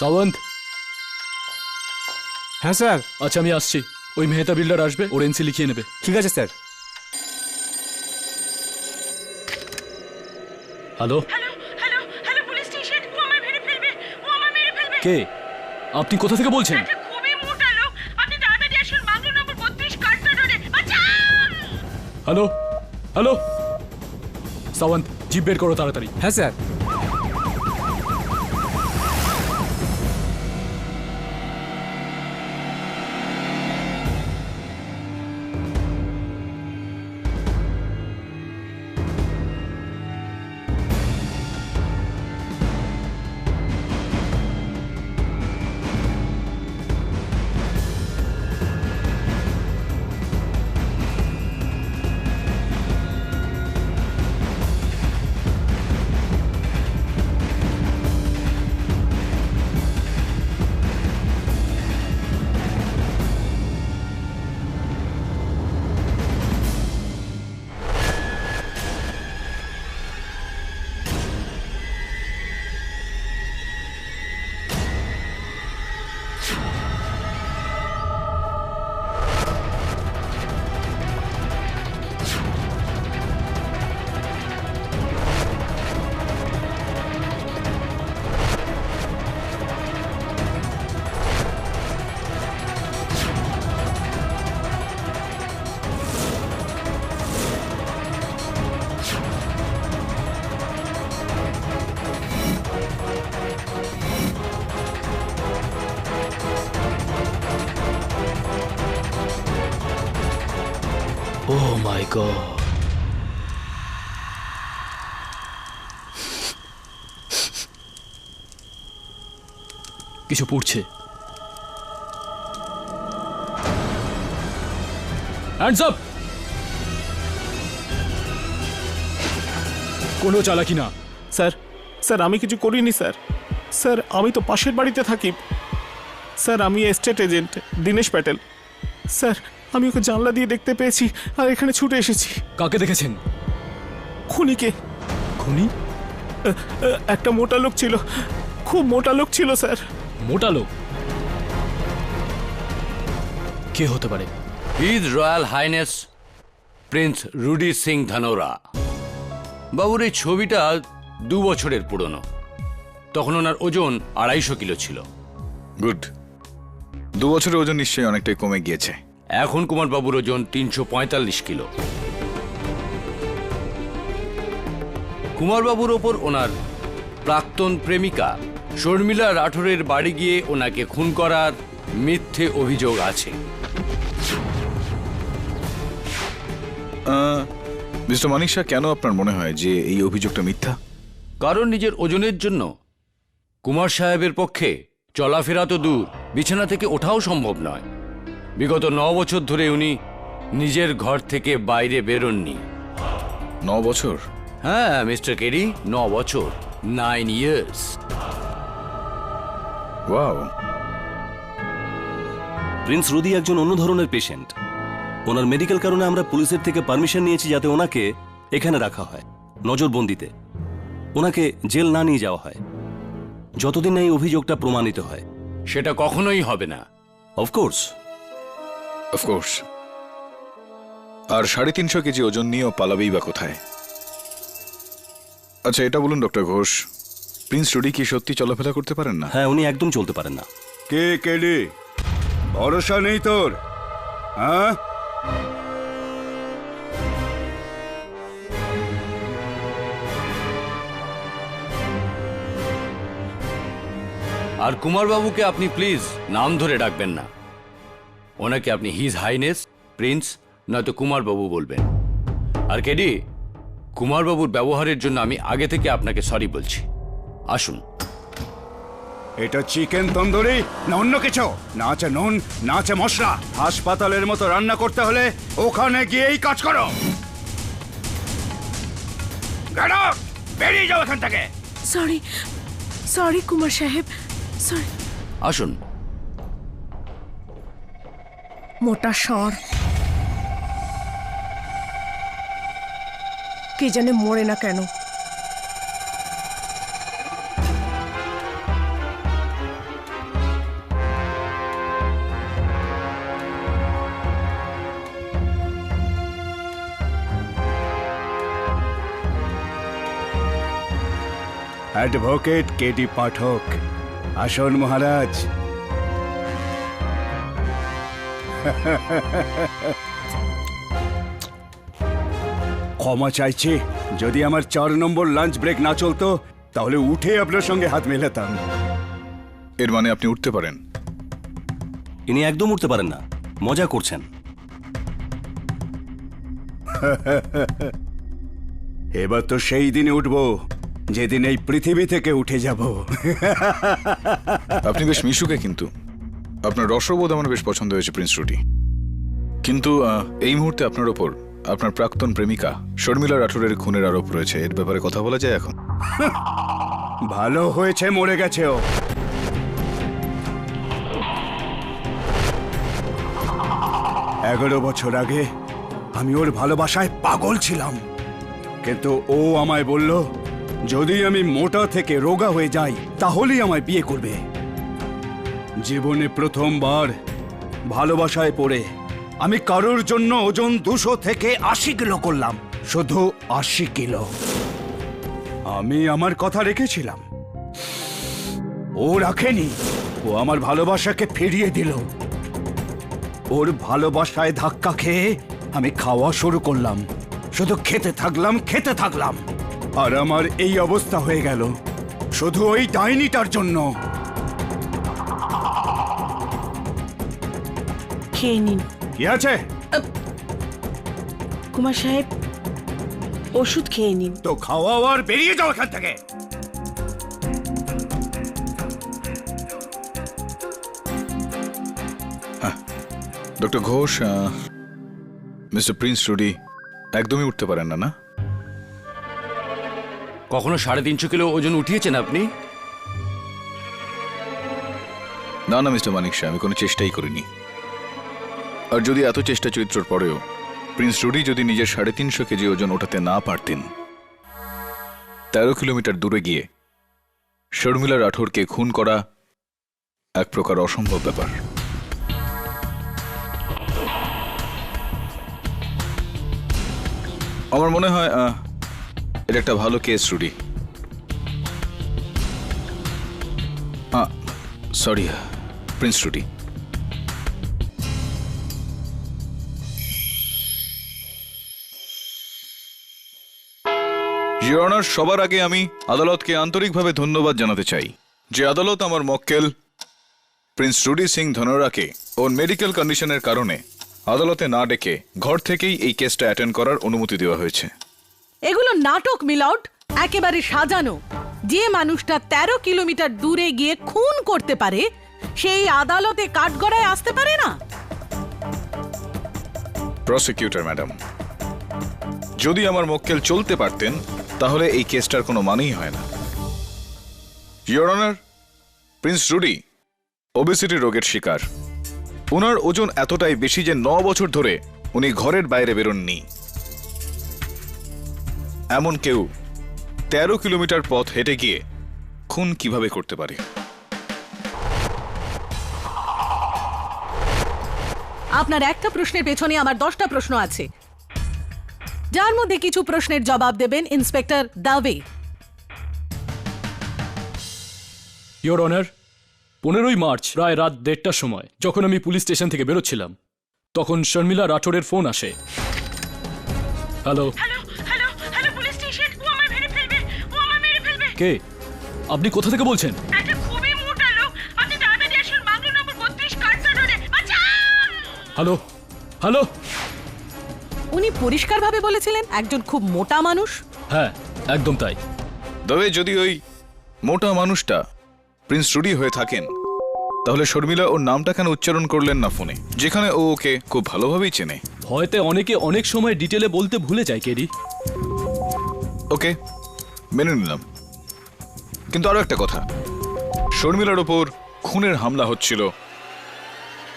সাওয়ন্ত। হ্যাঁ স্যার। আচ্ছা আমি আসছি, ওই মেহতা বিল্ডার আসবে, ওর এনসি লিখিয়ে নেবে। ঠিক আছে sir. Hello hello hello hello police station, ও আমায় মেরে ফেলবে, ও আমায় মেরে ফেলবে। কে আপনি? কোথা থেকে বলছেন? একটা খুবই মোটা লোক, আপনি তাড়াতাড়ি আসুন, বাংলো নম্বর 32 কার্টন রোডে। বাঁচান। হ্যালো হ্যালো সাওয়ন্ত, জিপ বের করো তাড়াতাড়ি। হ্যাঁ স্যার। Oh my God! কিছু পড়ছে। Hands up! কোনো চালাকি না। স্যার, স্যার আমি কিছু করিনি স্যার। স্যার আমি তো পাশের বাড়িতে থাকি। স্যার আমি estate agent Dinesh Patel. Sir আমি ওকে জানলা দিয়ে দেখতে পেয়েছি আর এখানে ছুটে এসেছি। কাকে দেখেছেন? খুনিকে। খুনি? একটা মোটা লোক ছিল, খুব মোটা লোক ছিল স্যার। মোটা লোক? কে হতে পারে? His royal highness prince Rudi Singh Dhanora. বাবুর এই ছবিটা 2 বছরের পুরনো। তখন ওনার ওজন 250 কিলো ছিল। গুড। 2 বছরের ওজন নিশ্চয়ই অনেকটাই কমে গিয়েছে। এখন কুমার বাবুর ওজন 345 কিলো। কুমার বাবুর ওপর ওনার প্রাক্তন প্রেমিকা শর্মিলা রাঠোরের বাড়ি গিয়ে ওনাকে খুন করার মিথ্যে অভিযোগ আছে। মিস্টার মানিক শাহ, কেন আপনার মনে হয় যে এই অভিযোগটা মিথ্যা? কারণ নিজের ওজনের জন্য কুমার সাহেবের পক্ষে চলাফেরা তো দূর, বিছানা থেকে ওঠাও সম্ভব নয়। বিগত 9 বছর ধরে উনি নিজের ঘর থেকে বাইরে বেরোননি। 9 বছর? হ্যাঁ মিস্টার কেরি, 9 বছর, 9 ইয়ার্স। ওয়াও। প্রিন্স রুদি একজন অন্য ধরনের পেশেন্ট। ওনার মেডিকেল কারণে আমরা পুলিশের থেকে পারমিশন নিয়েছি যাতে ওনাকে এখানে রাখা হয়, নজরবন্দিতে। ওনাকে জেল না নিয়ে যাওয়া হয় যতদিন না এই অভিযোগটা প্রমাণিত হয়। সেটা কখনোই হবে না। অফকোর্স। অফকোর্স। আর 350 কেজি ওজন নিয়েও পালাবেই বা কোথায়? আচ্ছা এটা বলুন ডক্টর ঘোষ, প্রিন্স রুডি কি সত্যি চলাফেরা করতে পারেন না? হ্যাঁ, উনি একদম চলতে পারেন না। কে কেলি? ভরসা নেই তোর? হ্যাঁ, আর কুমার বাবুকে আপনি প্লিজ নাম ধরে ডাকবেন না। ওনাকে আপনি হিজ হাইনেস প্রিন্স নয়তো কুমার বাবু বলবেন। আর কেডি, কুমার বাবুর ব্যবহারের জন্য আমি আগে থেকে আপনাকে সরি বলছি। আসুন। এটা চিকেন তন্দুরি না অন্য কিছু? না আছে নুন, না আছে মশলা। হাসপাতালের মতো রান্না করতে হলে ওখানে গিয়েই কাজ করো। বেরিয়ে যাও এখান থেকে। সরি সরি কুমার সাহেব, সরি। আসুন। মোটা স্বর, কে জানে মরে না কেন। মিস্টার রুডি, আপনি কি জানেন যে এই কেসটা আপনার নামে হয়েছে? না, আমি জানি না। আপনি কি জানেন? অ্যাডভোকেট কেডি পাঠক। আসুন মহারাজ। ক্ষমা চাইছি, যদি আমার 4 নম্বর লাঞ্চ ব্রেক না চলতো তাহলে উঠে আপনার সঙ্গে হাত মেলাতাম। এর মানে আপনি উঠতে পারেন? ইনি একদম উঠতে পারেন না, মজা করছেন। এবার তো সেই দিনে উঠবো যেদিন এই পৃথিবী থেকে উঠে যাব। আপনি বেশ মিশুকে, কিন্তু আপনার রসবোধ আমার বেশ পছন্দ হয়েছে প্রিন্স রুডি। কিন্তু এই মুহূর্তে আপনার ওপর আপনার প্রাক্তন প্রেমিকা শর্মিলা রাঠোরের খুনের আরোপ রয়েছে। এর ব্যাপারে কথা বলা যায় এখন? ভালো হয়েছে মরে গেছে ও। এগারো বছর আগে আমি ওর ভালোবাসায় পাগল ছিলাম, কিন্তু ও আমায় বলল যদি আমি মোটা থেকে রোগা হয়ে যাই তাহলেই আমায় বিয়ে করবে। জীবনে প্রথমবার ভালোবাসায় পড়ে আমি কারোর জন্য ওজন 200 থেকে 80 কিলো করলাম, শুধু 80 কিলো। আমি আমার কথা রেখেছিলাম, ও রাখেনি। ও আমার ভালোবাসাকে ফিরিয়ে দিল। ওর ভালোবাসায় ধাক্কা খেয়ে আমি খাওয়া শুরু করলাম, শুধু খেতে থাকলাম। আর আমার এই অবস্থা হয়ে গেল শুধু ওই ডাইনিটার জন্য। খেয়ে নিন। কি আছে? কুমার সাহেব, ওষুধ খেয়ে নিন। তো খাওয়া আর বেরিয়ে যাও এখান থেকে। Doctor Ghosh, mister prince Rudy একদমই উঠতে পারেন না, না? কখনো 350 কিলো ওজন উঠিয়েছেন আপনি? না না মিস্টার মানিক শাহ, আমি কোনো চেষ্টাই করিনি। আর যদি এত চেষ্টা চরিত্রের পরেও প্রিন্স রুডি যদি নিজের 350 কেজি ওজন ওঠাতে না পারতেন, 13 কিলোমিটার দূরে গিয়ে শর্মিলা রাঠোরকে খুন করা এক প্রকার অসম্ভব ব্যাপার। আমার মনে হয় এটা একটা ভালো case Rudy. Sorry prince Rudy. Your honour, সবার আগে আমি আদালতকে আন্তরিকভাবে ধন্যবাদ জানাতে চাই যে আদালত আমার মক্কেল প্রিন্স রুডি সিং ধনোরাকে ওর মেডিকেল কন্ডিশনের কারণে আদালতে না ডেকে ঘর থেকেই এই কেসটা অ্যাটেন্ড করার অনুমতি দেওয়া হয়েছে। এগুলো নাটক মিলাউড, একেবারে সাজানো। যে মানুষটা 13 কিলোমিটার দূরে গিয়ে খুন করতে পারে সেই আদালতে কাঠগড়ায় আসতে পারে না। প্রসিকিউটর ম্যাডাম, যদি আমার মক্কেল চলতে পারতেন তাহলে এই কেসটার কোনো মানেই হয় না। Your honour, prince Rudy obesity রোগের শিকার। ওনার ওজন এতটাই বেশি যে 9 বছর ধরে উনি ঘরের বাইরে বেরোননি। এমন কেউ 13 কিলোমিটার পথ হেঁটে গিয়ে খুন কিভাবে করতে পারে? আপনার একটা প্রশ্নের পেছনে আমার 10টা প্রশ্ন আছে, যার মধ্যে কিছু প্রশ্নের জবাব দেবেন ইন্সপেক্টর দাবে। ইওর অনার, 15ই মার্চ প্রায় রাত 1:30টার সময় যখন আমি পুলিশ স্টেশন থেকে বেরোচ্ছিলাম তখন শর্মিলা রাঠোরের ফোন আসে। Hello hello hello hello, police station. ও আমায় মেরে ফেলবে, ও আমায় মেরে ফেলবে। কে? আপনি কোথা থেকে বলছেন? একটা খুবই মোটা লোক। আপনি তাড়াতাড়ি আসুন, বাংলো নম্বর 32 কাটটা রোডে। বাঁচাও! Hello hello. উনি পরিষ্কারভাবে বলেছিলেন একজন খুব মোটা মানুষ। হ্যাঁ, একদম তাই। তবে যদি ওই মোটা মানুষটা প্রিন্স রুডি হয়ে থাকেন তাহলে শর্মিলা ওর নামটা কেন উচ্চারণ করলেন না ফোনে, যেখানে ও ওকে খুব ভালোভাবেই চেনে? হয়তো অনেকে অনেক সময় ডিটেলে বলতে ভুলে যায় কেডি। ওকে, মেনে নিলাম। কিন্তু আরো একটা কথা, শর্মিলার ওপর খুনের হামলা হচ্ছিল,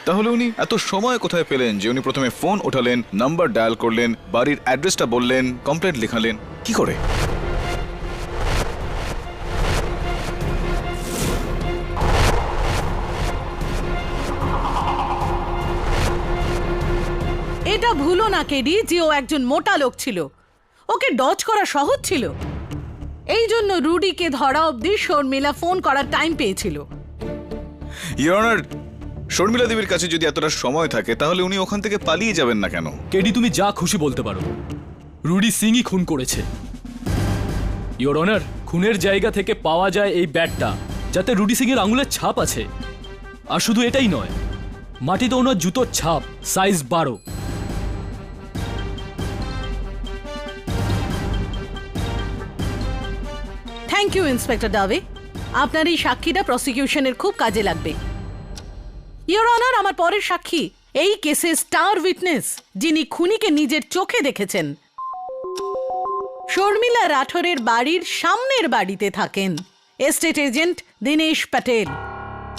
তাহলে উনি এত সময় কোথায় পেলেন যে উনি প্রথমে ফোন ওঠালেন, নাম্বার ডায়াল করলেন, বাড়ির অ্যাড্রেসটা বললেন, কমপ্লেন্ট লেখালেন? কি করে? এটা ভুলো না কেডি যে ও একজন মোটা লোক ছিল, ওকে ডজ করা সহজ ছিল। এই জন্য রুডিকে ধরা অবধি শর্মিলা ফোন করার টাইম পেয়েছিল। ইওর অনার, শর্মিলা দেবীর কাছে যদি এতটা সময় থাকে তাহলে উনি ওখান থেকে পালিয়ে যাবেন না কেন? কেডি, তুমি যা খুশি বলতে পারো, রুডি সিংই খুন করেছে। ইওর অনার, খুনের জায়গা থেকে পাওয়া যায় এই ব্যাটটা, যাতে রুডি সিং এর আঙুলের ছাপ আছে। আর শুধু এটাই নয়, মাটিতে ওনার জুতোর ছাপ, সাইজ 12। থ্যাংক ইউ ইন্সপেক্টর দাবে, আপনার এই সাক্ষীটা প্রসিকিউশনের খুব কাজে লাগবে। ইওর অনার, আমার পরের সাক্ষী এই কেসে স্টার উইটনেস, যিনি খুনিকে নিজের চোখে দেখেছেন। শর্মিলা রাঠোরের বাড়ির সামনের বাড়িতে থাকেন estate agent Dinesh Patel.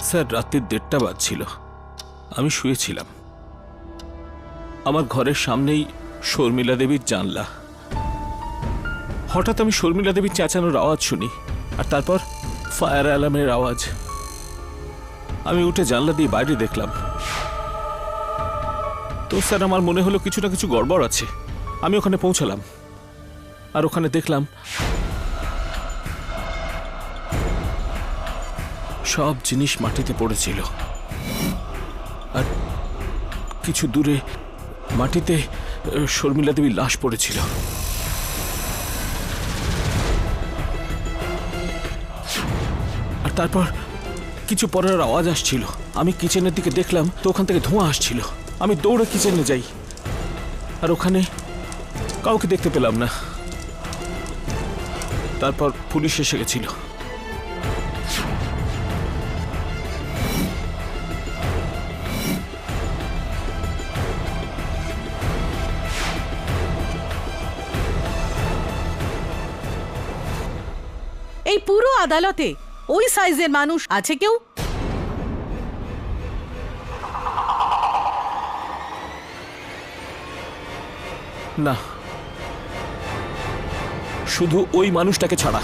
Sir, রাত্রি 1:30 বাজছিল, আমি শুয়েছিলাম। আমার ঘরের সামনেই শর্মিলা দেবীর জানলা। হঠাৎ আমি শর্মিলা দেবীর চেঁচানোর আওয়াজ শুনি, আর তারপর ফায়ার অ্যালার্মের আওয়াজ। আমি উঠে জানলা দিয়ে বাইরে দেখলাম। তো স্যার, আমার মনে হলো কিছু না কিছু গড়বড় আছে। আমি ওখানে পৌঁছালাম, আর ওখানে দেখলাম সব জিনিস মাটিতে পড়েছিল, আর কিছু দূরে মাটিতে শর্মিলা দেবীর লাশ পড়েছিল। আর তারপর কিছু পরের আওয়াজ আসছিল। আমি কিচেনের দিকে দেখলাম, তো ওখান থেকে ধোঁয়া আসছিল। আমি দৌড়ে কিচেনে যাই, আর ওখানে কাউকে দেখতে পেলাম না। তারপর পুলিশ এসে গেছিল। এই পুরো আদালতে ওই সাইজের মানুষ আছে কেউ? না, শুধু ওই মানুষটাকে ছাড়া।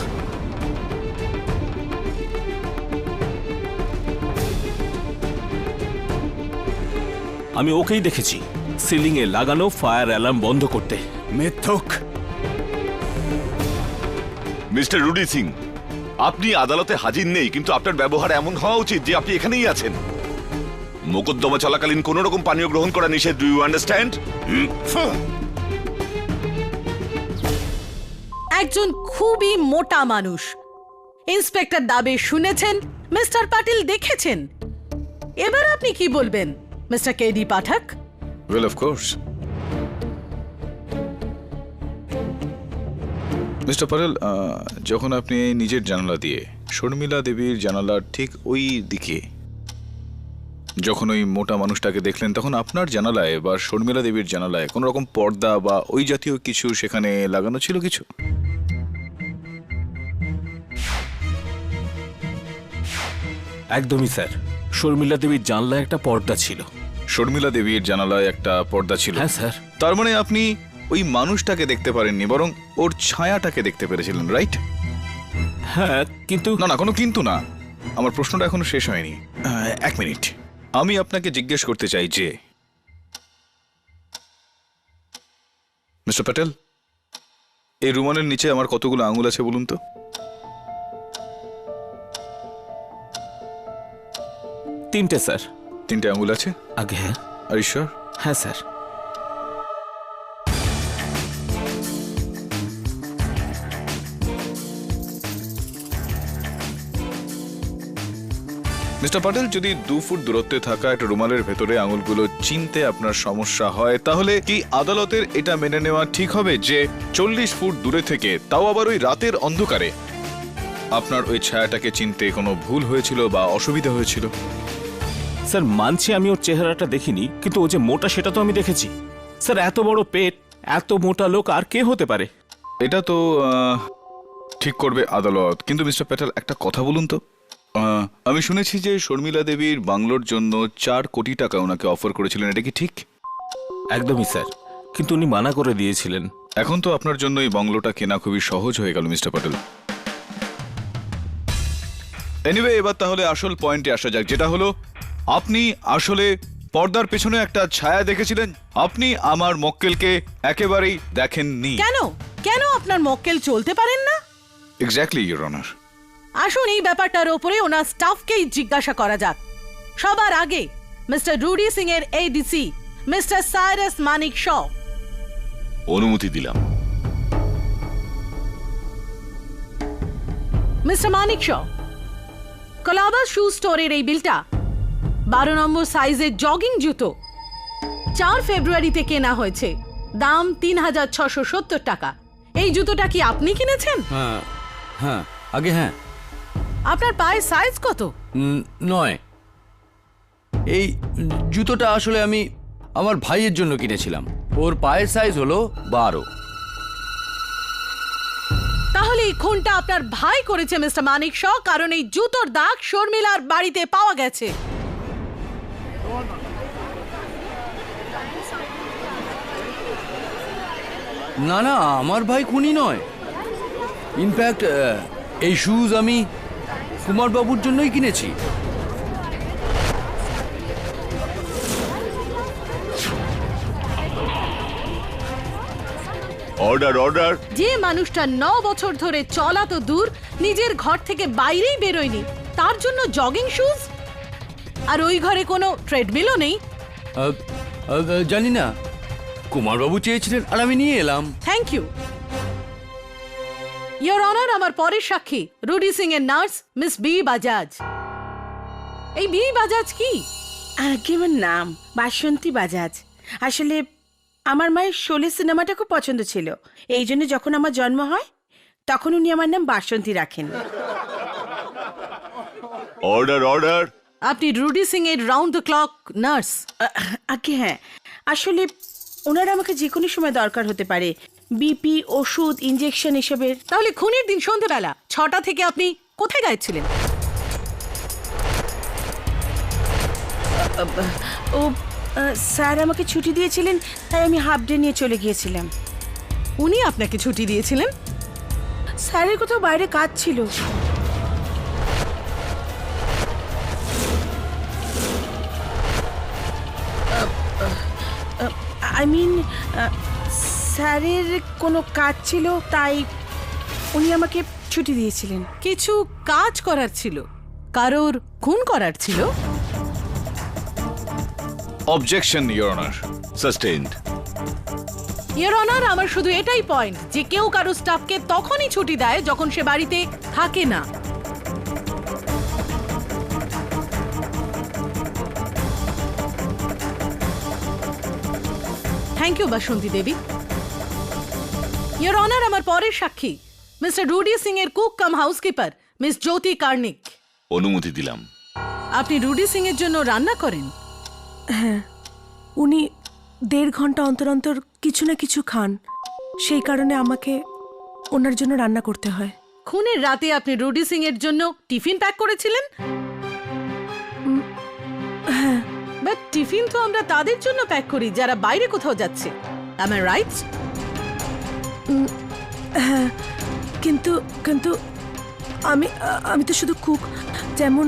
আমি ওকেই দেখেছি সিলিং এ লাগানো ফায়ার অ্যালার্ম বন্ধ করতে। মিথ্যুক! মিস্টার রুডি সিং, আপনি আদালতে হাজির নেই, কিন্তু আপনার ব্যবহার এমন হওয়া উচিত যে আপনি এখানেই আছেন। মোকদ্দমা চলাকালীন কোন রকম পানীয় গ্রহণ করা নিষেধ। Do you understand? একজন খুবই মোটা মানুষ। ইন্সপেক্টর দাবে শুনেছেন, মিস্টার পাটিল দেখেছেন। এবার আপনি কি বলবেন mister KD Pathak? Well, of course. Mister Patel, যখন আপনি নিজের জানালা দিয়ে শর্মিলা দেবীর জানালার ঠিক ওই দিকে যখন ওই মোটা মানুষটাকে দেখলেন, তখন আপনার জানালায় বা শর্মিলা দেবীর জানালায় কোনো রকম পর্দা বা ওই জাতীয় কিছু সেখানে লাগানো ছিল কিছু? একদমই স্যার, শর্মিলা দেবীর জানলায় একটা পর্দা ছিল। শর্মিলা দেবীর জানালায় একটা পর্দা ছিল? হ্যাঁ স্যার। তার মানে আপনি ওই মানুষটাকে দেখতে পারেননি, বরং ওর ছায়াটাকে দেখতে পেরেছিলেন, রাইট? হ্যাঁ, কিন্তু না না, কোনো কিন্তু না। আমার প্রশ্নটা এখনো শেষ হয়নি। 1 মিনিট, আমি আপনাকে জিজ্ঞেস করতে চাই যে মিস্টার প্যাটেল, এই রুমালের নিচে আমার কতগুলো আঙুল আছে বলুন তো? 3টে স্যার। 3টে আঙুল আছে? আগে হ্যাঁ। আর ঈশ্বর? হ্যাঁ স্যার। মিস্টার পাটেল, যদি 2 ফুট দূরত্বে থাকা একটা রুমালের ভেতরে আঙুলগুলো চিনতে আপনার সমস্যা হয়, তাহলে কি আদালতের এটা মেনে নেওয়া ঠিক হবে যে 40 ফুট দূরে থেকে, তাও আবার ওই রাতের অন্ধকারে, আপনার ওই ছায়াটাকে চিনতে কোনো ভুল হয়েছিল বা অসুবিধা হয়েছিল? স্যার, মানছি আমি ওর চেহারাটা দেখিনি, কিন্তু ও যে মোটা সেটা তো আমি দেখেছি। স্যার, এত বড় পেট, এত মোটা লোক আর কে হতে পারে? এটা তো ঠিক করবে আদালত। কিন্তু মিস্টার প্যাটেল, একটা কথা বলুন তো, আমি শুনেছি যে শর্মিলা দেবীর বাংলোর জন্য 4 কোটি টাকা ওনাকে অফার করেছিলেন, এটা কি ঠিক? একদমই স্যার, কিন্তু উনি মানা করে দিয়েছিলেন। এখন তো আপনার জন্য এই বাংলোটা কেনা খুবই সহজ হয়ে গেল মিস্টার প্যাটেল। এনিওয়ে, এবার তাহলে আসল পয়েন্টে আসা যাক, যেটা হলো আপনি আসলে পর্দার পেছনে একটা ছায়া দেখেছিলেন। আপনি আমার মক্কেলকে একেবারেই দেখেননি। কেন কেন আপনার মক্কেল চলতে পারেন না? Exactly your honour. আসুন এই ব্যাপারটার ওপরে ওনার স্টাফকেই জিজ্ঞাসা করা যাক। সবার আগে মিস্টার রুডি সিং এর এডিসি মিস্টার সাইরাস মানিক শ। অনুমতি দিলাম। মিস্টার মানিক শ, কলাবা শু স্টোরের এই বিলটা 12 নম্বর সাইজের জগিং জুতো 4 ফেব্রুয়ারিতে কেনা হয়েছে, দাম 3670 টাকা। এই জুতোটা কি আপনি কিনেছেন? হ্যাঁ হ্যাঁ, আগে হ্যাঁ। আপনার পায়ের সাইজ কত? নয়, এই জুতোটা আসলে আমি আমার ভাইয়ের জন্য কিনেছিলাম। ওর পায়ের সাইজ হলো 12। তাহলে এই খুনটা আপনার ভাই করেছে মিস্টার মানিক শ, কারণ এই জুতোর দাগ শর্মিলার বাড়িতে পাওয়া গেছে। না না, আমার ভাই খুনি নয়। ইনফ্যাক্ট এই শুজ আমি কুমার বাবুর জন্যই কিনেছি। Order order. যে মানুষটা 9 বছর ধরে চলা তো দূর, নিজের ঘর থেকে বাইরেই বেরোয়নি, তার জন্য জগিং শুজ? আর ওই ঘরে কোনো ট্রেডমিলও নেই। জানি না, কুমার বাবু চেয়েছিলেন আর আমি নিয়ে এলাম। Thank you your honour. আমার পরের সাক্ষী রুডি সিং এর নার্স মিস বি বাজাজ। এই বি বাজাজ কি? আগে আমার নাম বাসন্তী বাজাজ। আসলে আমার মায়ের শোলে সিনেমাটা খুব পছন্দ ছিল, এই জন্য যখন আমার জন্ম হয় তখন উনি আমার নাম বাসন্তী রাখেন। Order order. আপনি রুডি সিং এর রাউন্ড দ্য ক্লক নার্স? আগে হ্যাঁ, আসলে ওনার আমাকে যে কোনো সময় দরকার হতে পারে, বিপি, ওষুধ, ইনজেকশন এসবের। তাহলে খুনের দিন সন্ধ্যেবেলা 6টা থেকে আপনি কোথায় গাইছিলেন? ও স্যার আমাকে ছুটি দিয়েছিলেন, তাই আমি হাফ ডে নিয়ে চলে গিয়েছিলাম। উনি আপনাকে ছুটি দিয়েছিলেন? স্যারের কোথাও বাইরে কাজ ছিল। আই মিন স্যারের কোনো কাজ ছিল, তাই উনি আমাকে ছুটি দিয়েছিলেন। কিছু কাজ করার ছিল, কারোর খুন করার ছিল। Objection your honour. Sustained. Your honour, আমার শুধু এটাই পয়েন্ট যে কেউ কারো স্টাফকে তখনই ছুটি দেয় যখন সে বাড়িতে থাকে না। Thank you Basanti Devi. Your honour, আমার পরের সাক্ষী মিস্টার রুডি সিং এর cook cum housekeeper miss Jyoti Karnik. অনুমতি দিলাম। আপনি রুডি সিং এর জন্য রান্না করেন? হ্যাঁ, উনি 1.5 ঘন্টা অন্তর অন্তর কিছু না কিছু খান, সেই কারণে আমাকে ওনার জন্য রান্না করতে হয়। খুনের রাতে আপনি রুডি সিং এর জন্য টিফিন প্যাক করেছিলেন? হ্যাঁ। বাট টিফিন তো আমরা তাদের জন্য প্যাক করি যারা বাইরে কোথাও যাচ্ছে, am I right? হ্যাঁ, কিন্তু কিন্তু আমি তো শুধু কুক, যেমন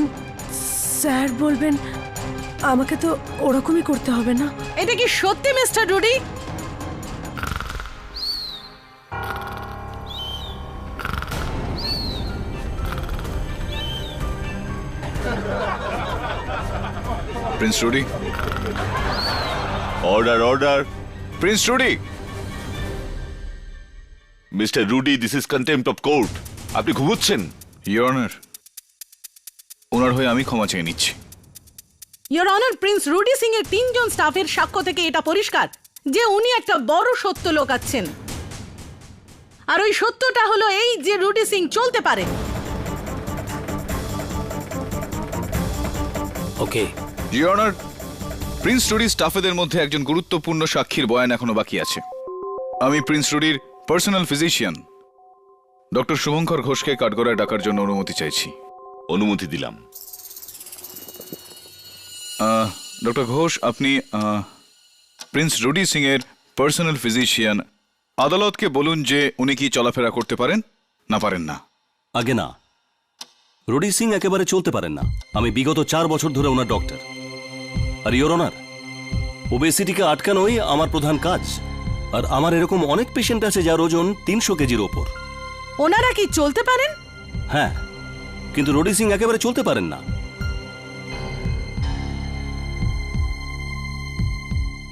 স্যার বলবেন আমাকে তো ওরকমই করতে হবে না? এটা কি সত্যি mister Rudy? Prince Rudy. Order order. Prince Rudy. Mister Rudy, this is contempt of court. আপনি ঘুমোচ্ছেন? ইওর অনার, ওনার হয়ে আমি ক্ষমা চেয়ে নিচ্ছি। Your honour, prince Rudi Singh এর 3 জন স্টাফের সাক্ষ্য থেকে এটা পরিষ্কার যে উনি একটা বড় সত্য লোকাচ্ছেন। আর ওই সত্যটা হলো এই যে রুডি সিং চলতে পারে। ওকে ইওর অনার, প্রিন্স রুডির স্টাফেদের মধ্যে একজন গুরুত্বপূর্ণ সাক্ষীর বয়ান এখনো বাকি আছে। আমি প্রিন্স রুডির পার্সোনাল ফিজিশিয়ান ডক্টর শুভঙ্কর ঘোষকে কাঠগড়ায় ডাকার জন্য অনুমতি চাইছি। অনুমতি দিলাম। ডক্টর ঘোষ, আপনি প্রিন্স রুডি সিং এর পার্সোনাল ফিজিশিয়ান, আদালতকে বলুন যে উনি কি চলাফেরা করতে পারেন না পারেন না। আগে না, রুডি সিং একেবারে চলতে পারেন না। আমি বিগত 4 বছর ধরে ওনার ডক্টর। আর ইওর অনার, ওবেসিটিকে আটকানোই আমার প্রধান কাজ। আর আমার এরকম অনেক পেশেন্ট আছে যার ওজন 300 কেজির ওপর। ওনারা কি চলতে পারেন? হ্যাঁ, কিন্তু রডি সিং একেবারে চলতে পারেন না।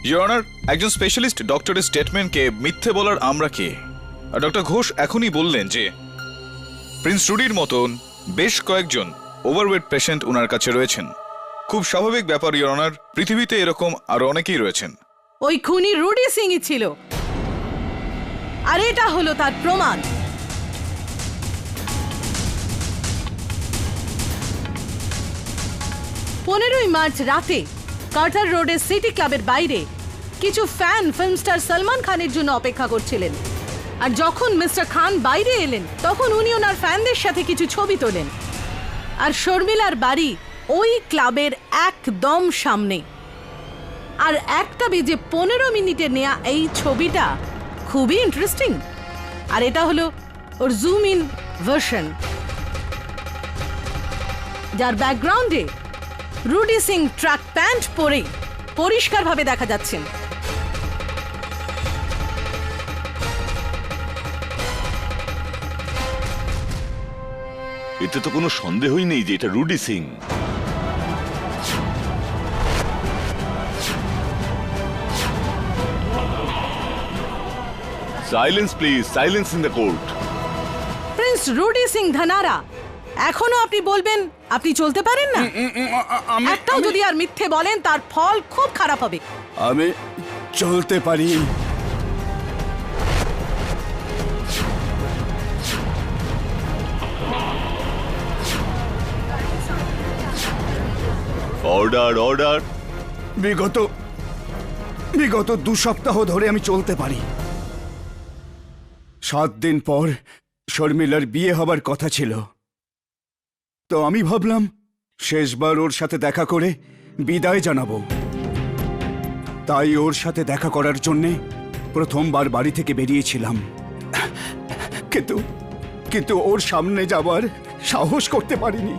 ইওর অনার, একজন স্পেশালিস্ট ডক্টরের স্টেটমেন্টকে মিথ্যে বলার আমরা কে? আর ডক্টর ঘোষ এখনই বললেন যে প্রিন্স রুডির মতন বেশ কয়েকজন ওভারওয়েট পেশেন্ট ওনার কাছে রয়েছেন। খুব স্বাভাবিক ব্যাপার ইওর অনার, পৃথিবীতে এরকম আরো অনেকেই রয়েছেন। ওই খুনি রুডি সিংই ছিল, আর এটা হলো তার প্রমাণ। পনেরোই মার্চ রাতে কার্টার রোডের সিটি ক্লাবের বাইরে কিছু ফ্যান ফিল্ম স্টার সলমান খানের জন্য অপেক্ষা করছিলেন। আর যখন মিস্টার খান বাইরে এলেন তখন উনি ওনার ফ্যানদের সাথে কিছু ছবি তোলেন। আর শর্মিলার বাড়ি ওই ক্লাবের একদম সামনে। আর 1:15 নেওয়া এই ছবিটা খুবই ইন্টারেস্টিং। আর এটা হলো ওর জুম ইন ভার্সন, যার ব্যাকগ্রাউন্ডে রুডি সিং ট্র্যাক প্যান্ট পরে পরিষ্কারভাবে দেখা যাচ্ছেন। এতে তো কোনো সন্দেহই নেই যে এটা Rudy Singh. Silence please, silence in the court. Prince Rudi Singh Dhanara, এখনো আপনি বলবেন আপনি চলতে পারেন না? একটাও যদি আর মিথ্যে বলেন তার ফল খুব খারাপ হবে। আমি চলতে পারি। Order, order. বিগত 2 সপ্তাহ ধরে আমি চলতে পারি। 7 দিন পর শর্মিলার বিয়ে হবার কথা ছিল, তো আমি ভাবলাম শেষবার ওর সাথে দেখা করে বিদায় জানাবো। তাই ওর সাথে দেখা করার জন্যে প্রথমবার বাড়ি থেকে বেরিয়েছিলাম, কিন্তু ওর সামনে যাবার সাহস করতে পারিনি।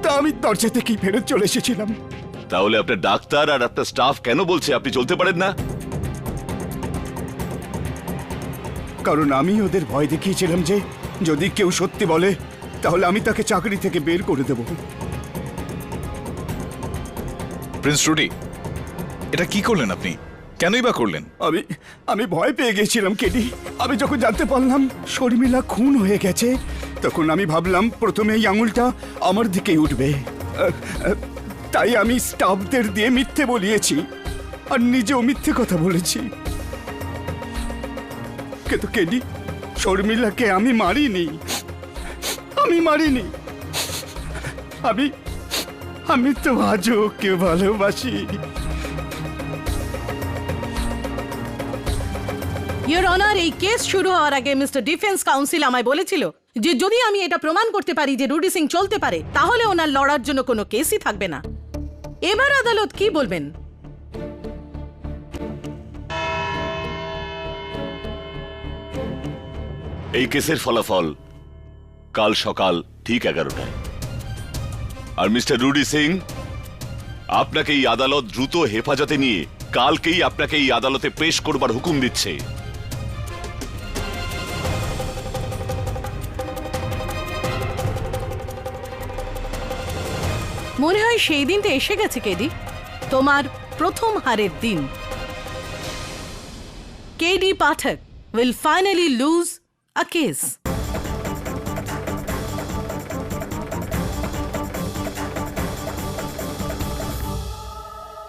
তা আমি দরজা থেকেই ফেরত চলে এসেছিলাম। তাহলে আপনার ডাক্তার আর আপনার স্টাফ কেন বলছে আপনি চলতে পারেন না? কারণ আমি ওদের ভয় দেখিয়েছিলাম যে যদি কেউ সত্যি বলে তাহলে আমি তাকে চাকরি থেকে বের করে দেব। প্রিন্স রুডি, এটা কি করলেন আপনি? কেনই বা করলেন? আমি ভয় পেয়ে গেছিলাম কেডি। আমি যখন জানতে পারলাম শর্মিলা খুন হয়ে গেছে, তখন আমি ভাবলাম প্রথমে এই আঙুলটা আমার দিকেই উঠবে। তাই আমি স্টাফদের দিয়ে মিথ্যে বলিয়েছি আর নিজেও মিথ্যে কথা বলেছি। কিন্তু কেডি, শর্মিলাকে আমি মারিনি। আমি তো আজও ওকে ভালোবাসি। ইওর অনার, এই কেস শুরু হওয়ার আগে মিস্টার ডিফেন্স কাউন্সিল আমায় বলেছিল যে যদি আমি এটা প্রমাণ করতে পারি যে রুডি সিং চলতে পারে তাহলে ওনার লড়ার জন্য কোনো কেসই থাকবে না। এবার আদালত কি বলবেন? এই কেসের ফলাফল কাল সকাল ঠিক 11টায়। আর মিস্টার রুডি সিং, আপনাকে এই আদালত দ্রুত হেফাজতে নিয়ে কালকেই আপনাকে এই আদালতে পেশ করবার হুকুম দিচ্ছে। মনে হয় সেই দিনটা এসে গেছে কেডি, তোমার প্রথম হারের দিন। KD Pathak will finally lose a case.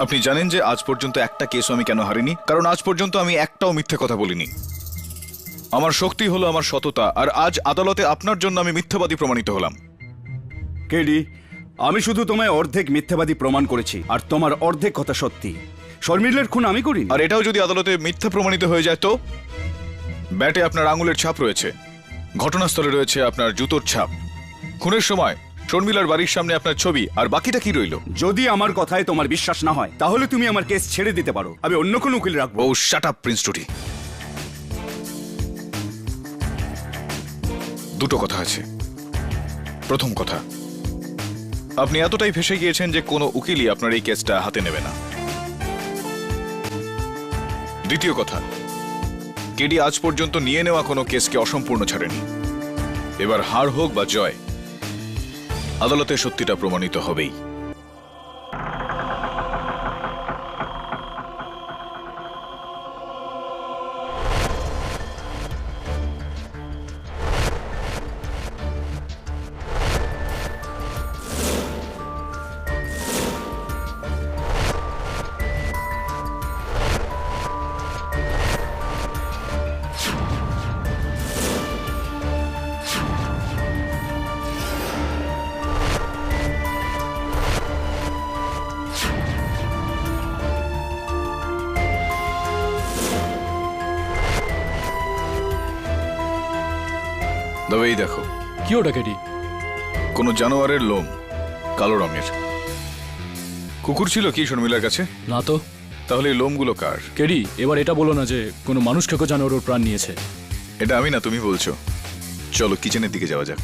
আপনি জানেন যে আজ পর্যন্ত একটা কেসও আমি কেন হারিনি? কারণ আজ পর্যন্ত আমি একটাও মিথ্যে কথা বলিনি। আমার শক্তি হলো আমার সততা, আর আজ আদালতে আপনার জন্য আমি মিথ্যাবাদী প্রমাণিত হলাম। কেডি, আমি শুধু তোমায় অর্ধেক মিথ্যাবাদী প্রমাণ করেছি, আর তোমার অর্ধেক কথা সত্যি। শর্মিলার খুন আমি করি। আর এটাও যদি আদালতে মিথ্যা প্রমাণিত হয়ে যায় তো? ব্যাটে আপনার আঙুলের ছাপ রয়েছে, ঘটনাস্থলে রয়েছে আপনার জুতোর ছাপ, খুনের সময় শর্মিলার বাড়ির সামনে আপনার ছবি, আর বাকিটা কি রইল? যদি আমার কথায় তোমার বিশ্বাস না হয় তাহলে তুমি আমার কেস ছেড়ে দিতে পারো, আমি অন্য কোনো উকিল রাখবো। ও শাট আপ প্রিন্স রুডি। দুটো কথা আছে। প্রথম কথা, আপনি এতটাই ফেসে গিয়েছেন যে কোনো উকিলই আপনার এই কেসটা হাতে নেবে না। দ্বিতীয় কথা, কেডি আজ পর্যন্ত নিয়ে নেওয়া কোনো কেসকে অসম্পূর্ণ ছাড়েনি। এবার হার হোক বা জয়, আদালতে সত্যিটা প্রমাণিত হবেই। তবে এই দেখো, কি ওটা কেডি? কোনো জানোয়ারের লোম, কালো রঙের। কুকুর ছিল কি শর্মিলার কাছে? না তো। তাহলে এই লোমগুলো কার? কেডি, এবার এটা বলো না যে কোনো মানুষ খেকো জানোয়ার ওর প্রাণ নিয়েছে। এটা আমি না, তুমি বলছো। চলো কিচেনের দিকে যাওয়া যাক।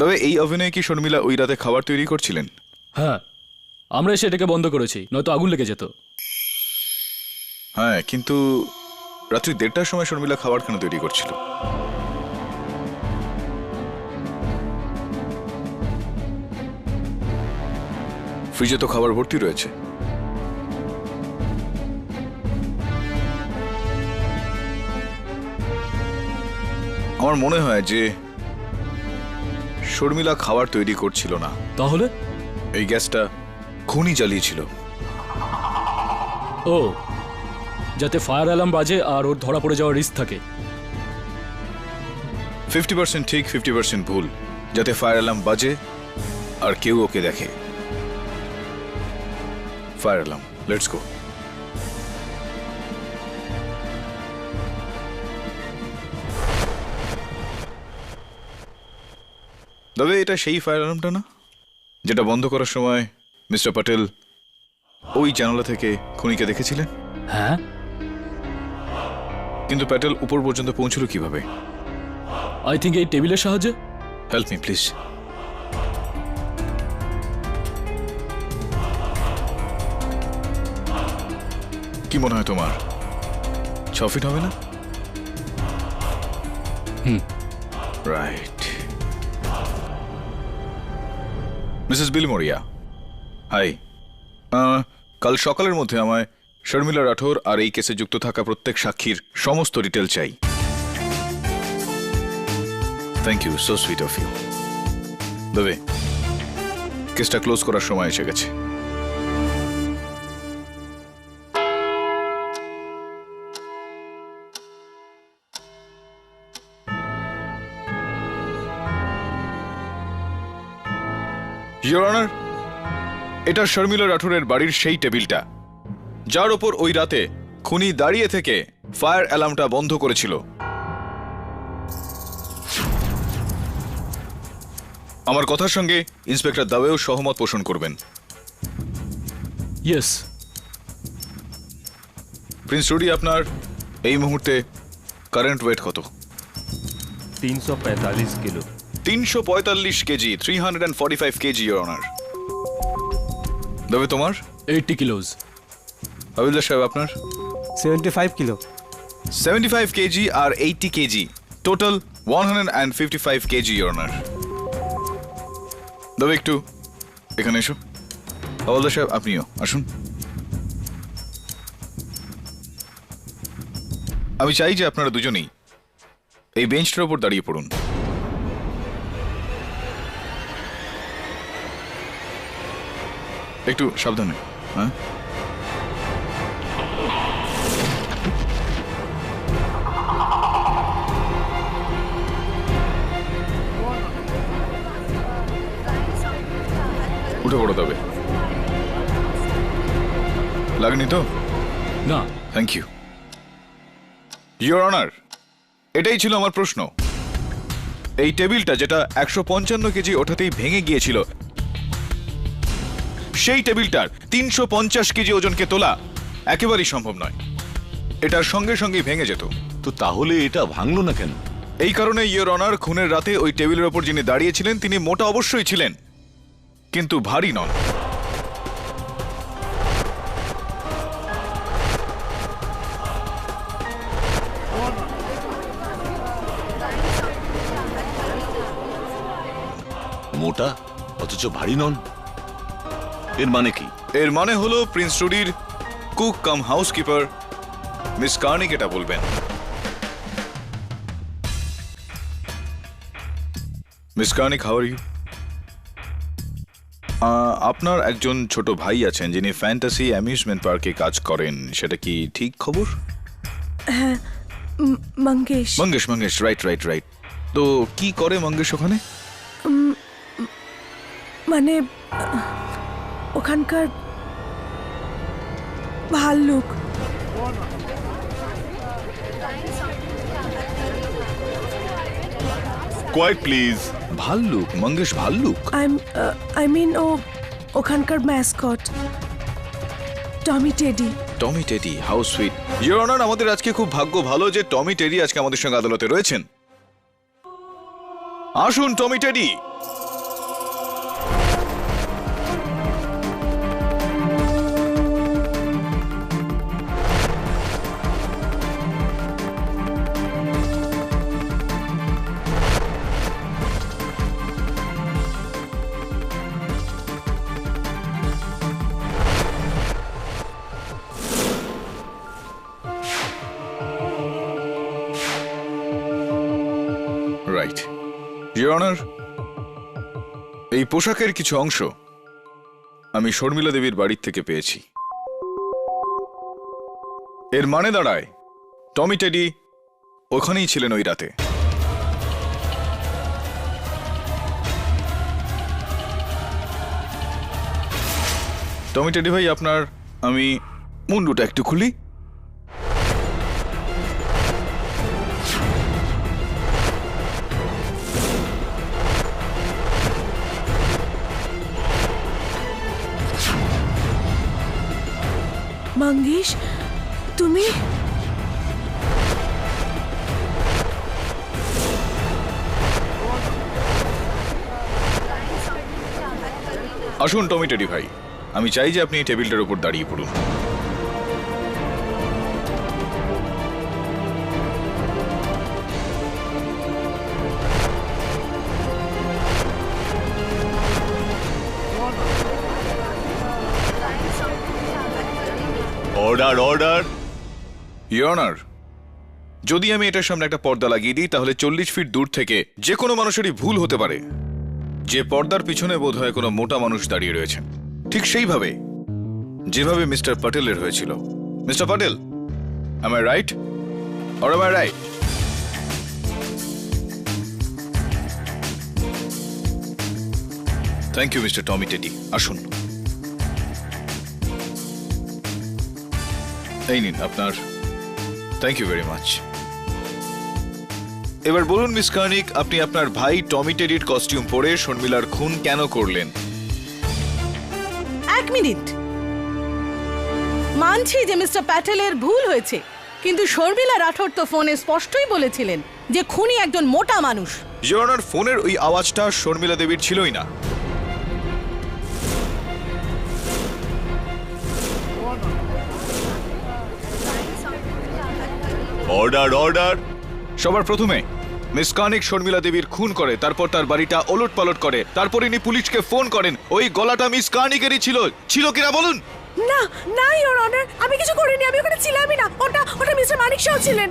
তবে এই অভিনয়ে কি শর্মিলা ওই রাতে খাবার তৈরি করছিলেন? হ্যাঁ, আমরা এসে এটাকে বন্ধ করেছি, নয়তো আগুন লেগে যেত। হ্যাঁ, কিন্তু রাত্রি 1:30টার সময় শর্মিলা খাবার কেন তৈরি করছিল? ফ্রিজে তো খাবার ভর্তি রয়েছে। আমার মনে হয় যে শর্মিলা খাবার তৈরি করছিল না। তাহলে এই গ্যাসটা খুনি জ্বালিয়েছিল। ও, যাতে ফায়ার অ্যালার্ম বাজে আর ওর ধরা পড়ে যাওয়ার রিস্ক থাকে। 50% ঠিক, 50% ভুল। যাতে ফায়ার অ্যালার্ম বাজে আর কেউ ওকে দেখে। Fire alarm, let's go. তবে এটা সেই ফায়ার অ্যালার্মটা না যেটা বন্ধ করার সময় মিস্টার প্যাটেল ওই জানালা থেকে খুনিকে দেখেছিলেন? হ্যাঁ, কিন্তু প্যাটেল উপর পর্যন্ত পৌঁছলো কিভাবে? আই থিঙ্ক এই টেবিলের সাহায্যে। Help me please. কি মনে হয় তোমার? 6 ফিট হবে না? রাইট। Mrs Bilmoria, hi. কাল সকালের মধ্যে আমায় শর্মিলা রাঠোর আর এই কেসে যুক্ত থাকা প্রত্যেক সাক্ষীর সমস্ত ডিটেল চাই। Thank you, so sweet of you. দেবে, কেসটা ক্লোজ করার সময় এসে গেছে। ইয়োর অনার, এটা শর্মিলা রাঠোরের বাড়ির সেই টেবিলটা যার ওপর ওই রাতে খুনি দাঁড়িয়ে থেকে ফায়ার অ্যালার্মটা বন্ধ করেছিল। আমার কথার সঙ্গে ইন্সপেক্টর দাবেও সহমত পোষণ করবেন। ইয়েস। প্রিন্স রুডি, আপনার এই মুহূর্তে কারেন্ট ওয়েট কত? 345 kilo. 345 KG, 345 KG, your honour. তবে তোমার? 80 কিলোজ। হাবিলদার সাহেব, আপনার? 75 কিলো। 75 কেজি আর 80 KG, total 155 KG, your honour. তবে একটু এখানে এসো। হাবিলদার সাহেব, আপনিও আসুন। আমি চাই যে আপনারা দুজনেই এই বেঞ্চটার উপর দাঁড়িয়ে পড়ুন। একটু সাবধানে। হ্যাঁ, উঠে পড়ো। তবে লাগেনি তো? না। Thank you, your honour. এটাই ছিল আমার প্রশ্ন। এই টেবিলটা যেটা 155 কেজি ওঠাতেই ভেঙে গিয়েছিল, সেই টেবিলটার 350 কেজি ওজনকে তোলা একেবারেই সম্ভব নয়। এটার সঙ্গে সঙ্গেই ভেঙে যেত। তো তাহলে এটা ভাঙলো না কেন? এই কারণে ইয়োর অনার, খুনের রাতে ওই টেবিলের ওপর যিনি দাঁড়িয়েছিলেন তিনি মোটা অবশ্যই ছিলেন। কিন্তু ভারী নন। মোটা অথচ ভারী নন, এর মানে কি? এর মানে হলো প্রিন্স রুডির cook cum housekeeper miss Karnik এটা বলবেন। Miss Karnik, how are you? আপনার একজন ছোট ভাই আছেন যিনি ফ্যান্টাসি অ্যামিউজমেন্ট পার্কে কাজ করেন, সেটা কি ঠিক খবর? Mangesh. Mangesh, Mangesh, right right right. তো কি করে মঙ্গেশ ওখানে? মানে ওখানকার ভাল্লুক। Quite please. ভাল্লুক? মঙ্গেশ ভাল্লুক? আই মিন ও ওখানকার mascot Tommy teddy. Tommy teddy, how sweet. Your honour, আমাদের আজকে খুব ভাগ্য ভালো যে টমি টেডি আজকে আমাদের সঙ্গে আদালতে রয়েছেন। আসুন টমি টেডি। রাইট ইওর অনার, এই পোশাকের কিছু অংশ আমি শর্মিলা দেবীর বাড়ির থেকে পেয়েছি। এর মানে দাঁড়ায় টমি টেডি ওখানেই ছিলেন ওই রাতে। টমি টেডি ভাই, আপনার আমি মুন্ডুটা একটু খুলি। মঙ্গেশ, তুমি? আসুন টমি টেডি ভাই, আমি চাই যে আপনি এই টেবিলটার উপর দাঁড়িয়ে পড়ুন। Order order. ইওর অনার, যদি আমি এটার সামনে একটা পর্দা লাগিয়ে দিই তাহলে 40 ফিট দূর থেকে যে কোনো মানুষেরই ভুল হতে পারে যে পর্দার পিছনে বোধহয় কোনো মোটা মানুষ দাঁড়িয়ে রয়েছেন, ঠিক সেইভাবে যেভাবে মিস্টার প্যাটেলের হয়েছিল। Mister Patel, am I right or am I right? Thank you mister Tommy Teddy. আসুন, এই নিন আপনার। Thank you very much. এবার বলুন মিস কার্নিক, আপনি আপনার ভাই টমি টেডির কস্টিউম পরে শর্মিলার খুন কেন করলেন? এক মিনিট, মানছি যে মিস্টার প্যাটেলের ভুল হয়েছে, কিন্তু শর্মিলা রাঠোর তো ফোনে স্পষ্টই বলেছিলেন যে খুনি একজন মোটা মানুষ। ইওর অনার, ফোনের ওই আওয়াজটা শর্মিলা দেবীর ছিলই না। Order order. সবার প্রথমে মিস কার্নিক শর্মিলা দেবীর খুন করে, তারপর তার বাড়িটা ওলট পালট করে, তারপর ইনি পুলিশকে ফোন করেন। ওই গলাটা মিস কার্নিকেরই ছিল, ছিল কিনা বলুন? না না ইওর অনার, আমি কিছু করিনি, আমি ওখানে ছিলামই না। ওটা মিস্টার মানিক শাহ ছিলেন।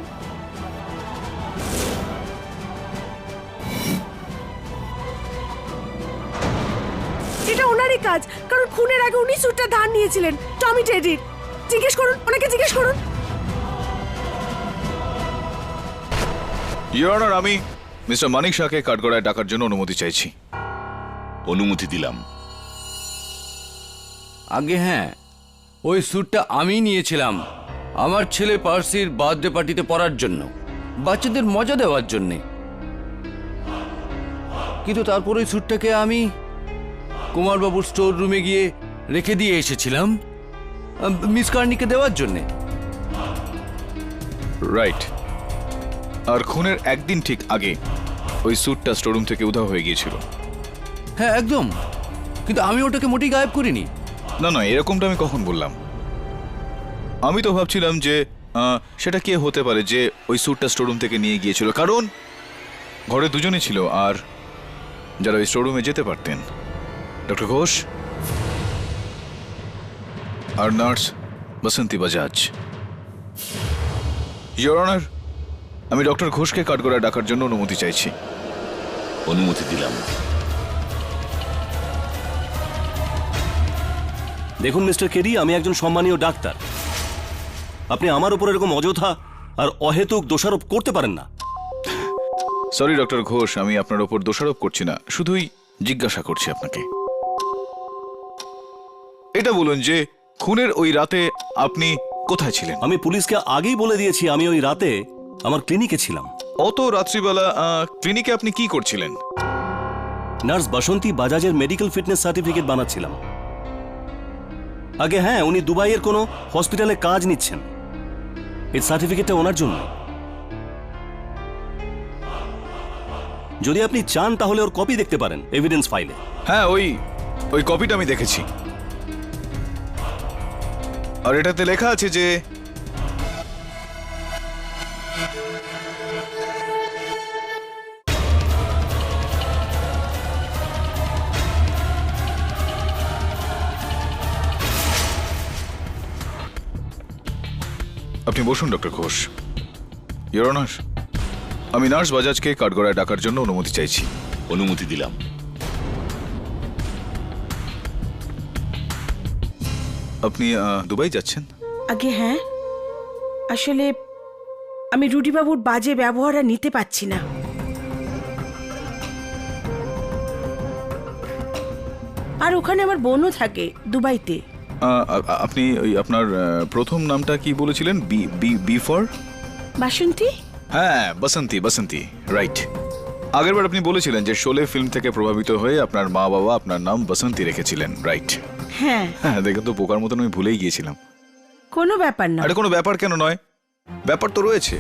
এটা ওনারই কাজ, কারণ খুনের আগে উনি স্যুটটা ধার নিয়েছিলেন টমি টেডির। জিজ্ঞেস করুন, ওনাকে জিজ্ঞেস করুন। ইওর অনার, আমি মিস্টার মানিক শাহকে কাঠগড়ায় ডাকার জন্য অনুমতি চাইছি। অনুমতি দিলাম। আগে হ্যাঁ, ওই স্যুটটা আমি নিয়েছিলাম আমার ছেলে পার্সির বার্থডে পার্টিতে পরার জন্য, বাচ্চাদের মজা দেওয়ার জন্যে। কিন্তু তারপর ওই স্যুটটাকে আমি কুমারবাবুর স্টোর রুমে গিয়ে রেখে দিয়ে এসেছিলাম মিস কার্নিকে দেওয়ার জন্যে। রাইট। আর খুনের একদিন ঠিক আগে ওই স্যুটটা স্টোররুম থেকে উধাও হয়ে গিয়েছিল। হ্যাঁ একদম, কিন্তু আমি ওটাকে মোটেই গায়েব করিনি। না না, এরকমটা আমি কখন বললাম? আমি তো ভাবছিলাম যে সেটা কে হতে পারে যে ওই স্যুটটা স্টোররুম থেকে নিয়ে গিয়েছিল, কারণ ঘরে দুজনই ছিল আর যারা ওই স্টোররুমে যেতে পারতেন ডক্টর ঘোষ আর nurse Basanti Bajaj. Your honour, আমি ডক্টর ঘোষকে কাঠগড়ায় ডাকার জন্য অনুমতি চাইছি। অনুমতি দিলাম। দেখুন মিস্টার কেরি, আমি একজন সম্মানীয় ডাক্তার। আপনি আমার উপর এরকম অযথা আর অহেতুক দোষারোপ করতে পারেন না। সরি ডক্টর ঘোষ, আমি আপনার ওপর দোষারোপ করছি না, শুধুই জিজ্ঞাসা করছি আপনাকে। এটা বলুন যে খুনের ওই রাতে আপনি কোথায় ছিলেন? আমি পুলিশকে আগেই বলে দিয়েছি আমি ওই রাতে আমার ক্লিনিকে ছিলাম। অত রাত্রিবেলা ক্লিনিকে আপনি কি করছিলেন? নার্স বাসন্তী বাজাজের মেডিকেল ফিটনেস সার্টিফিকেট বানাচ্ছিলাম। আগে হ্যাঁ, উনি দুবাইয়ের কোনো হসপিটালে কাজ নিচ্ছেন। এই সার্টিফিকেটটা ওনার জন্য। যদি আপনি চান তাহলে ওর কপি দেখতে পারেন এভিডেন্স ফাইলে। হ্যাঁ, ওই কপিটা আমি দেখেছি, আর এটাতে লেখা আছে যে আপনি বসুন ডক্টর ঘোষ। ইয়োর অনার, আমি নার্স বাজাজকে কাঠগড়ায় ডাকার জন্য অনুমতি চাইছি। অনুমতি দিলাম। আপনি দুবাই যাচ্ছেন? আগে হ্যাঁ, আসলে আমি রুডিবাবুর বাজে ব্যবহার আর নিতে পারছি না। আর ওখানে আমার বোনও থাকে দুবাইতে। আপনি ওই আপনার প্রথম নামটা কি বলেছিলেন? বি বি বি ফর বাসন্তী? হ্যাঁ, বসন্তী, বসন্তী, রাইট। আগেরবার আপনি বলেছিলেন যে শোলে ফিল্ম থেকে প্রভাবিত হয়ে আপনার মা বাবা আপনার নাম বসন্তী রেখেছিলেন, রাইট? হ্যাঁ। হ্যাঁ, দেখেন তো, পোকার মতন আমি ভুলেই গিয়েছিলাম। কোনো ব্যাপার না। আরে কোনো ব্যাপার কেন নয়, ব্যাপার তো রয়েছে।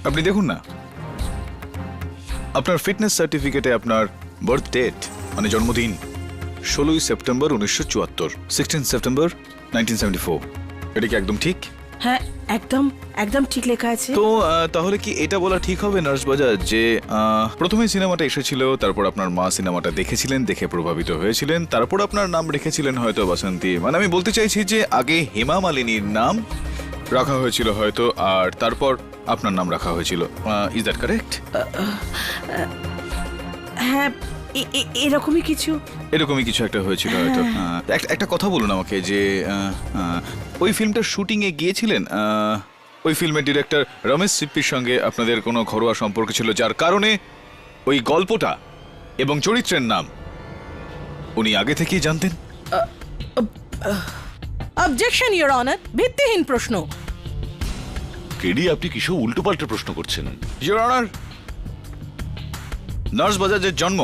আপনি দেখুন না, আপনার ফিটনেস সার্টিফিকেটে আপনার বার্থ ডেট মানে জন্মদিন 16 সেপ্টেম্বর 1974, 16 সেপ্টেম্বর 1974। এটা কি একদম ঠিক? হ্যাঁ, একদম একদম ঠিক লেখা আছে। তো তাহলে কি এটা বলা ঠিক হবে নার্স বাজাজ যে প্রথমে সিনেমাটা এসেছিল, তারপর আপনার মা সিনেমাটা দেখেছিলেন, দেখে প্রভাবিত হয়েছিলেন, তারপর আপনার নাম রেখেছিলেন হয়তো বসন্তী? মানে আমি বলতে চাইছি যে আগে হেমা মালিনীর নাম রাখা হয়েছিল হয়তো, আর তারপর আপনার নাম রাখা হয়েছিল। Is that correct? হ্যাঁ, এরকমই কিছু। এরকমই কিছু একটা হয়েছিল হয়তো। একটা কথা বলুন আমাকে, যে ওই ফিল্মটার শুটিং এ গিয়েছিলেন, ওই ফিল্মের ডিরেক্টর রমেশ সিপ্পির সঙ্গে আপনাদের কোনো ঘরোয়া সম্পর্ক ছিল, যার কারণে ওই গল্পটা এবং চরিত্রের নাম উনি আগে থেকেই জানতেন? অবজেকশন ইওর অনার, ভিত্তিহীন প্রশ্ন। কেডি, আপনি কিসব উল্টোপাল্টা প্রশ্ন করছেন? ইওর অনার, নার্স বাজাজের জন্ম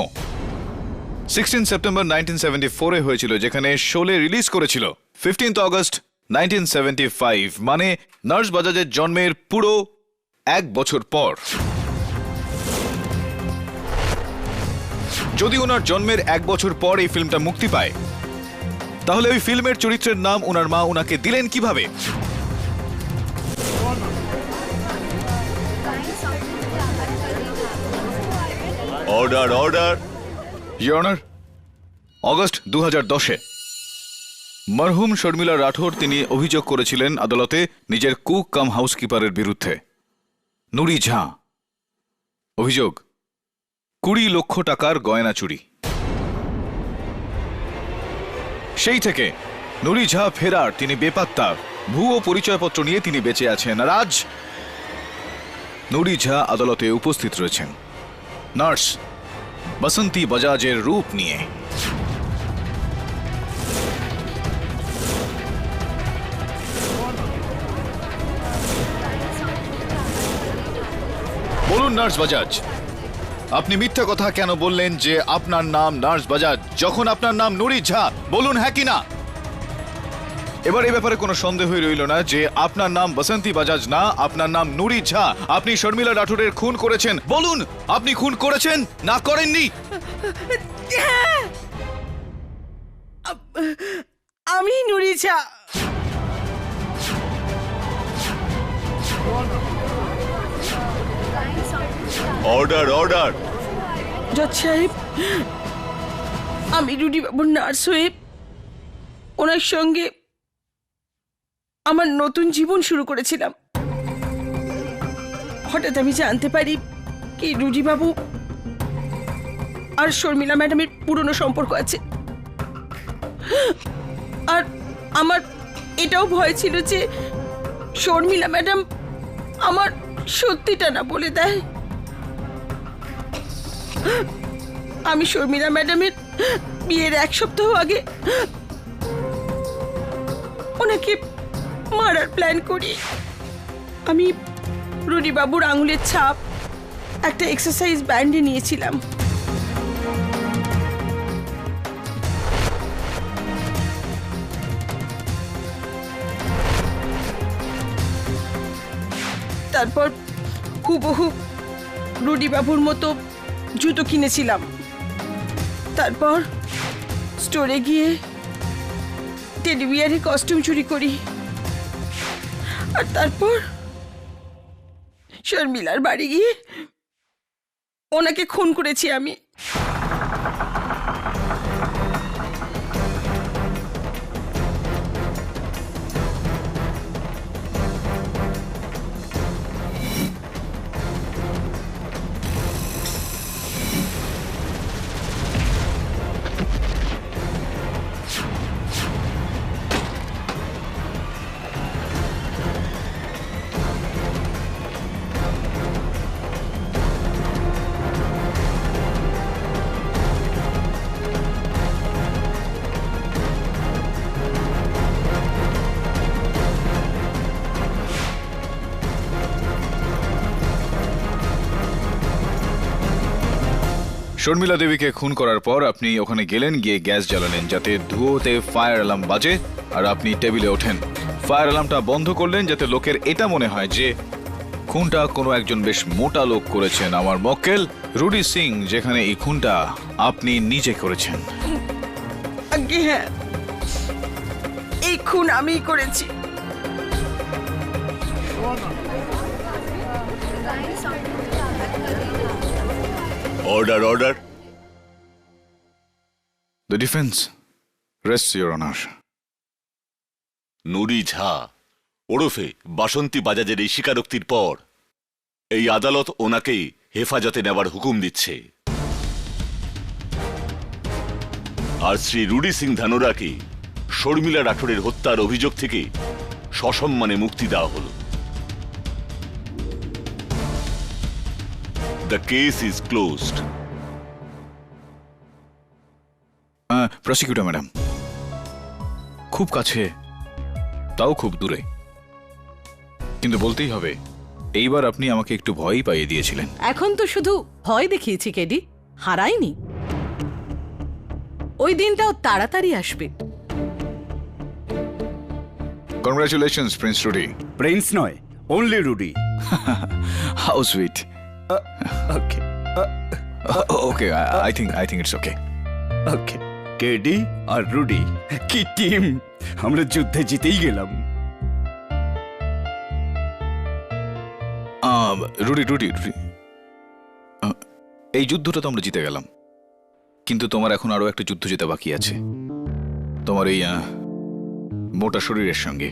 16 সেপ্টেম্বর 1974 হয়েছিল, যেখানে শোলে রিলিজ করেছিল 15 অগস্ট 1975, মানে নার্স বাজাজের জন্মের পুরো 1 বছর পর। যদি ওনার জন্মের 1 বছর পর এই ফিল্মটা মুক্তি পায়, তাহলে ওই ফিল্মের চরিত্রের নাম ওনার মা ওনাকে দিলেন কিভাবে? Order, order. Your honour, August 2010-এ মরহুম শর্মিলা রাঠোর তিনি অভিযোগ করেছিলেন আদালতে নিজের কুক কাম হাউসকিপারের বিরুদ্ধে, নুরি ঝা। অভিযোগ 20 লক্ষ টাকার গয়না চুরি। সেই থেকে নুরি ঝা ফেরার, তিনি বেপাত্তা, ভুয়ো পরিচয়পত্র নিয়ে তিনি বেঁচে আছেন। আর আজ নুরি ঝা আদালতে উপস্থিত রয়েছেন নার্স বসন্তী বাজাজের রূপ নিয়ে। বলুন নার্স বাজাজ, আপনি মিথ্যা কথা কেন বললেন যে আপনার নাম নার্স বাজাজ যখন আপনার নাম নুরি ঝা? বলুন হ্যাঁ কি না? এবার এই ব্যাপারে কোনো সন্দেহই রইল না যে আপনার নাম বসন্তী বাজাজ না, আপনার নাম নুরি ঝা। আপনি শর্মিলা রাঠোরের খুন করেছেন। বলুন, আপনি খুন করেছেন না করেননি? আমি নুরি ঝা। Order order. জজ সাহেব, আমি রুডি বাবুর নার্স হয়ে ওনার সঙ্গে আমার নতুন জীবন শুরু করেছিলাম। হঠাৎ আমি জানতে পারি কি রুডি বাবু আর শর্মিলা ম্যাডামের পুরনো সম্পর্ক আছে। আর আমার এটাও ভয় ছিল যে শর্মিলা ম্যাডাম আমার সত্যিটা না বলে দেয়। আমি শর্মিলা ম্যাডামের বিয়ের 1 সপ্তাহ আগে ওনাকে মারার প্ল্যান করি। আমি রুডি বাবুর আঙুলের ছাপ একটা এক্সারসাইজ ব্যান্ডে নিয়েছিলাম। তারপর হুবহু রুডি বাবুর মতো জুতো কিনেছিলাম। তারপর স্টোরে গিয়ে টেডি বিয়ারের কস্টিউম চুরি করি। আর তারপর শর্মিলার বাড়ি গিয়ে ওনাকে খুন করেছি আমি। শর্মিলা দেবীকে খুন করার পর আপনি ওখানে গেলেন, গিয়ে গ্যাস জ্বালালেন যাতে ধুয়োতে ফায়ার অ্যালার্ম বাজে, আর আপনি টেবিলে ওঠেন। ফায়ার অ্যালার্মটা বন্ধ করলেন যাতে লোকের এটা মনে হয় যে খুনটা কোনো একজন বেশ মোটা লোক করেছেন, আমার মক্কেল রুডি সিং, যেখানে এই খুনটা আপনি নিজে করেছেন। আগে হ্যাঁ, এই খুন আমিই করেছি। Order order. The defence rests your honour. Nuri Jha ওরফে বাসন্তী বাজাজের এই স্বীকারোক্তির পর এই আদালত ওনাকেই হেফাজতে নেওয়ার হুকুম দিচ্ছে। আর শ্রী রুডি সিং ধানোরাকে শর্মিলা রাঠোরের হত্যার অভিযোগ থেকে সসম্মানে মুক্তি দেওয়া হল। The case is closed. Prosecutor madam, খুব কাছে তাও খুব দূরে, কিন্তু বলতেই হবে এইবার আপনি আমাকে একটু ভয়ই পাইয়ে দিয়েছিলেন। এখন তো শুধু ভয় দেখিয়েছি কেডি, হারাইনি। ওই দিনটাও তাড়াতাড়ি আসবে। Congratulations prince Rudy. প্রিন্স নয়, only Rudy. How sweet. Okay okay, I think it's okay. Okay, KD আর রুডি কি টিম! আমরা যুদ্ধে জিতেই গেলাম। রুডি রুডি রুডি, এই যুদ্ধটা তো আমরা জিতে গেলাম, কিন্তু তোমার এখন আরো একটা যুদ্ধ জেতা বাকি আছে, তোমার এই মোটা শরীরের সঙ্গে।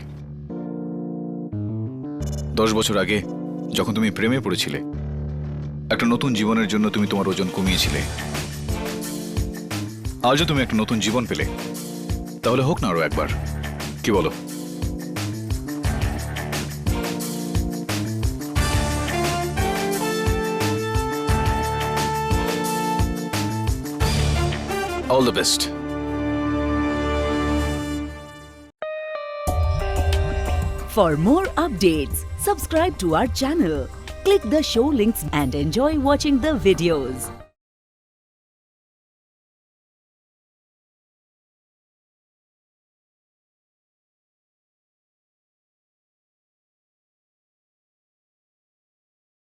10 বছর আগে যখন তুমি প্রেমে পড়েছিলে, একটা নতুন জীবনের জন্য তুমি তোমার ওজন কমিয়েছিলে। আজও তুমি একটা নতুন জীবন পেলে, তাহলে হোক না আরো একবার, কি বলো? All the best. For more updates, subscribe to our channel, click the show links and enjoy watching the videos.